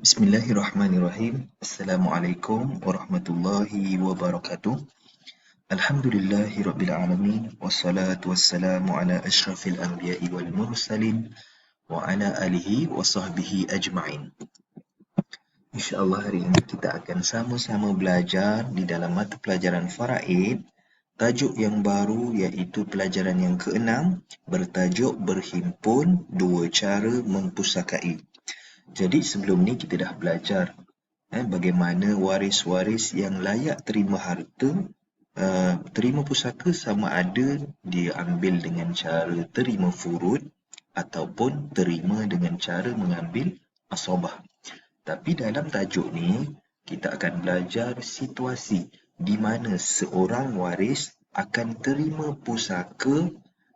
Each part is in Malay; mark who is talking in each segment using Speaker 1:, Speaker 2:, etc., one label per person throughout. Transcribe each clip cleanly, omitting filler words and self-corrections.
Speaker 1: Bismillahirrahmanirrahim. Assalamualaikum warahmatullahi wabarakatuh. Alhamdulillahi rabbil alamin. Wassalatu wassalamu ala ashrafil anbiya'i wal mursalin wa ala alihi wa sahbihi ajma'in. InsyaAllah hari ini kita akan sama-sama belajar di dalam mata pelajaran Faraid, tajuk yang baru iaitu pelajaran yang ke-6 bertajuk berhimpun dua cara mempusakai. Jadi sebelum ni kita dah belajar bagaimana waris-waris yang layak terima harta, terima pusaka sama ada dia ambil dengan cara terima furud ataupun terima dengan cara mengambil asabah. Tapi dalam tajuk ni, kita akan belajar situasi di mana seorang waris akan terima pusaka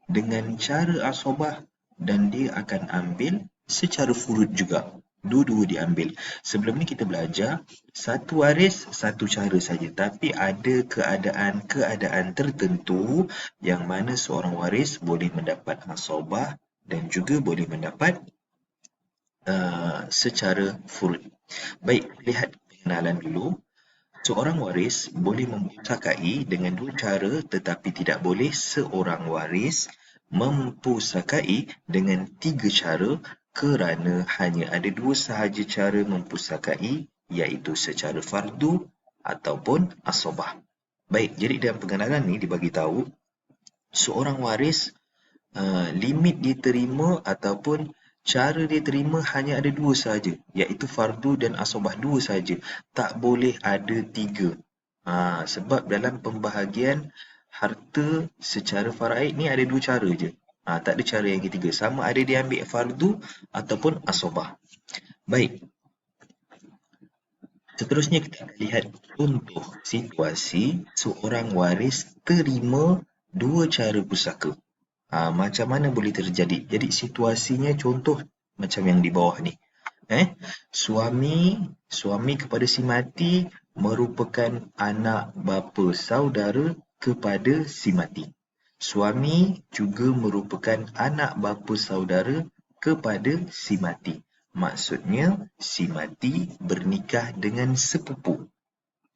Speaker 1: dengan cara asabah dan dia akan ambil secara furud juga. Dua-dua diambil. Sebelum ni kita belajar, satu waris, satu cara saja. Tapi ada keadaan-keadaan tertentu yang mana seorang waris boleh mendapat asabah dan juga boleh mendapat secara furud. Baik, lihat pengenalan dulu. Seorang waris boleh mempusakai dengan dua cara, tetapi tidak boleh seorang waris mempusakai dengan tiga cara kerana hanya ada dua sahaja cara mempusakai, iaitu secara fardu ataupun asabah. Baik, jadi dalam pengenalan ni dibagi tahu seorang waris limit dia terima ataupun cara dia terima hanya ada dua sahaja, iaitu fardu dan asabah, dua sahaja. Tak boleh ada tiga. Sebab dalam pembahagian harta secara faraid ni ada dua cara je. Tak ada cara yang ketiga. Sama ada dia ambil fardu ataupun asabah. Baik. Seterusnya kita akan lihat contoh situasi seorang waris terima dua cara pusaka. Macam mana boleh terjadi? Jadi situasinya contoh macam yang di bawah ni. Suami kepada si mati merupakan anak bapa saudara kepada si mati. Suami juga merupakan anak bapa saudara kepada si mati. Maksudnya si mati bernikah dengan sepupu.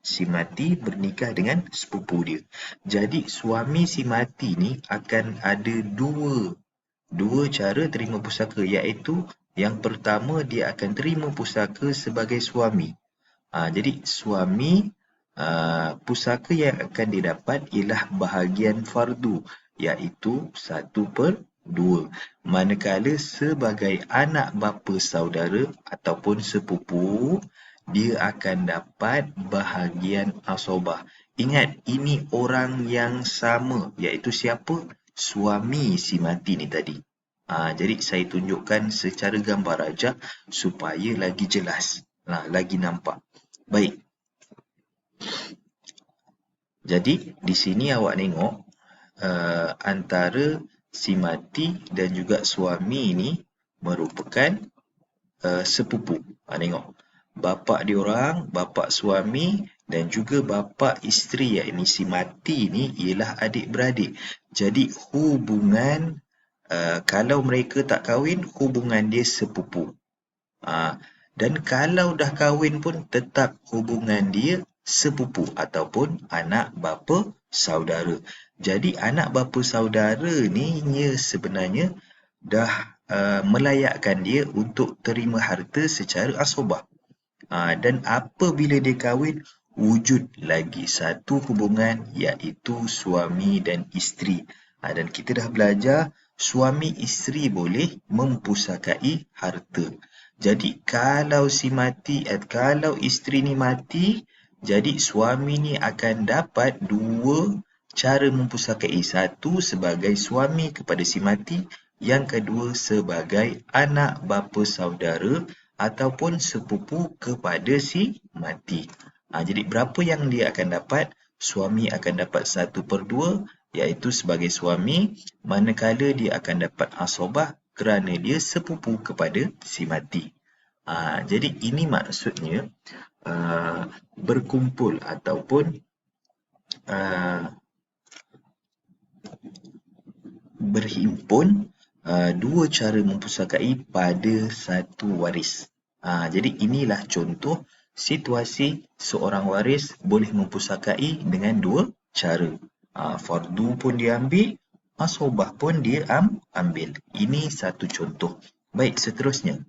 Speaker 1: Si mati bernikah dengan sepupu dia. Jadi suami si mati ni akan ada dua cara terima pusaka, iaitu yang pertama dia akan terima pusaka sebagai suami. Jadi suami pusaka yang akan didapat ialah bahagian fardu, iaitu 1/2. Manakala sebagai anak bapa saudara ataupun sepupu, dia akan dapat bahagian asabah. Ingat, ini orang yang sama, iaitu siapa? Suami si mati ni tadi. Jadi saya tunjukkan secara gambar aja supaya lagi jelas, lagi nampak. Baik. Jadi di sini awak tengok antara si mati dan juga suami ni merupakan sepupu. Tengok. Bapa diorang, bapa suami dan juga bapa isteri, iaitu si mati ni ialah adik-beradik. Jadi hubungan kalau mereka tak kahwin, hubungan dia sepupu. Dan kalau dah kahwin pun tetap hubungan dia sepupu ataupun anak bapa saudara. Jadi anak bapa saudara ni sebenarnya dah melayakkan dia untuk terima harta secara asabah. Dan apabila dia kahwin, wujud lagi satu hubungan, iaitu suami dan isteri. Dan kita dah belajar suami isteri boleh mempusakai harta. Jadi kalau kalau isteri ni mati, jadi suami ni akan dapat dua cara mempusakai. Satu sebagai suami kepada si mati, yang kedua sebagai anak bapa saudara ataupun sepupu kepada si mati. Jadi berapa yang dia akan dapat? Suami akan dapat 1/2, iaitu sebagai suami, manakala dia akan dapat asabah kerana dia sepupu kepada si mati. Jadi ini maksudnya berkumpul ataupun berhimpun dua cara mempusakai pada satu waris. Jadi inilah contoh situasi seorang waris boleh mempusakai dengan dua cara. Fardu pun dia ambil, asobah pun dia ambil. Ini satu contoh. Baik, seterusnya.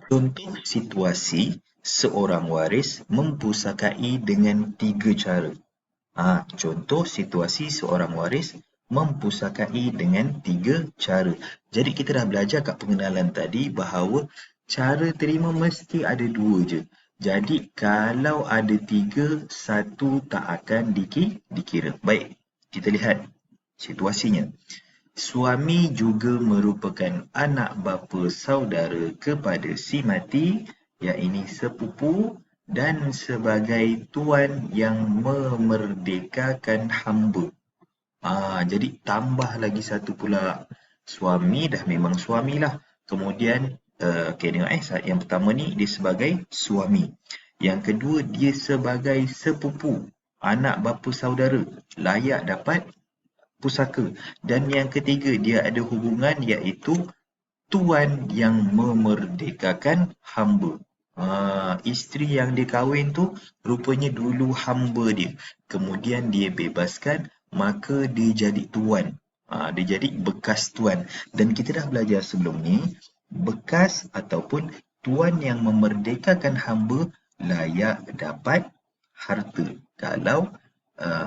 Speaker 1: Contoh situasi seorang waris mempusakai dengan tiga cara. Contoh situasi seorang waris mempusakai dengan tiga cara. Jadi kita dah belajar kat pengenalan tadi bahawa cara terima mesti ada dua je. Jadi kalau ada tiga, satu tak akan dikira. Baik, kita lihat situasinya. Suami juga merupakan anak bapa saudara kepada si mati, iaitu sepupu dan sebagai tuan yang memerdekakan hamba. Jadi tambah lagi satu pula. Suami dah memang suamilah. Kemudian, tengok yang pertama ni dia sebagai suami. Yang kedua dia sebagai sepupu, anak bapa saudara, layak dapat pusaka. Dan yang ketiga dia ada hubungan iaitu tuan yang memerdekakan hamba. Isteri yang dia kahwin tu rupanya dulu hamba dia. Kemudian dia bebaskan, maka dia jadi tuan. Dia jadi bekas tuan. Dan kita dah belajar sebelum ni, bekas ataupun tuan yang memerdekakan hamba layak dapat harta. Kalau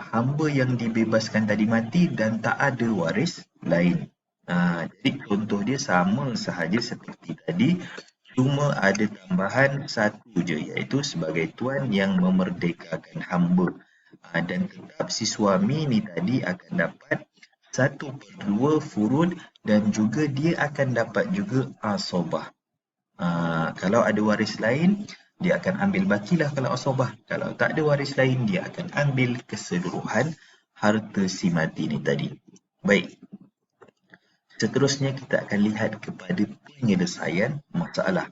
Speaker 1: hamba yang dibebaskan tadi mati dan tak ada waris lain. Jadi contoh dia sama sahaja seperti tadi, cuma ada tambahan satu je, iaitu sebagai tuan yang memerdekakan hamba. Dan tetap si suami ni tadi akan dapat 1/2 furud dan juga dia akan dapat juga asobah. Kalau ada waris lain, dia akan ambil bakilah kalau asobah. Kalau tak ada waris lain, dia akan ambil keseluruhan harta si mati ni tadi. Baik. Seterusnya kita akan lihat kepada penyelesaian masalah.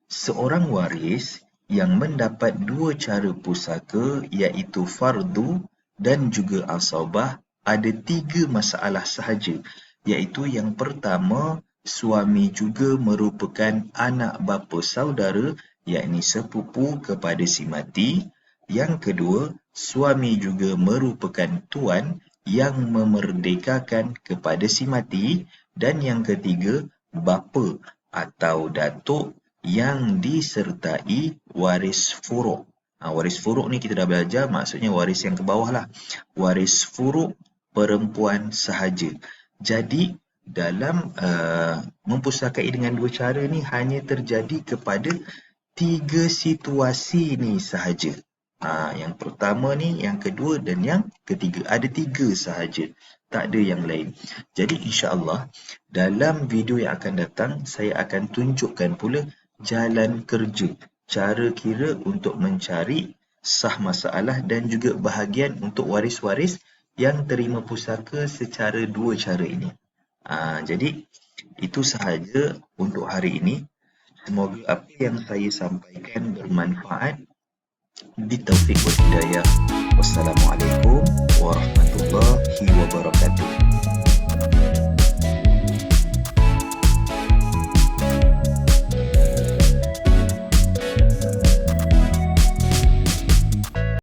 Speaker 1: Seorang waris yang mendapat dua cara pusaka iaitu fardu dan juga asobah ada tiga masalah sahaja, iaitu yang pertama, suami juga merupakan anak bapa saudara, iaitu sepupu kepada si mati. Yang kedua, suami juga merupakan tuan yang memerdekakan kepada si mati. Dan yang ketiga, bapa atau datuk yang disertai waris furuk. Waris furuk ni kita dah belajar, maksudnya waris yang ke bawah lah. Waris furuk perempuan sahaja. Jadi dalam mempusakai dengan dua cara ni hanya terjadi kepada tiga situasi ni sahaja. Yang pertama ni, yang kedua dan yang ketiga. Ada tiga sahaja, tak ada yang lain. Jadi insya-Allah dalam video yang akan datang saya akan tunjukkan pula jalan kerja, cara kira untuk mencari sah masalah dan juga bahagian untuk waris-waris yang terima pusaka secara dua cara ini. Jadi itu sahaja untuk hari ini. Semoga apa yang saya sampaikan bermanfaat. Bitaufiq wal hidayah. Wassalamualaikum warahmatullahi wabarakatuh.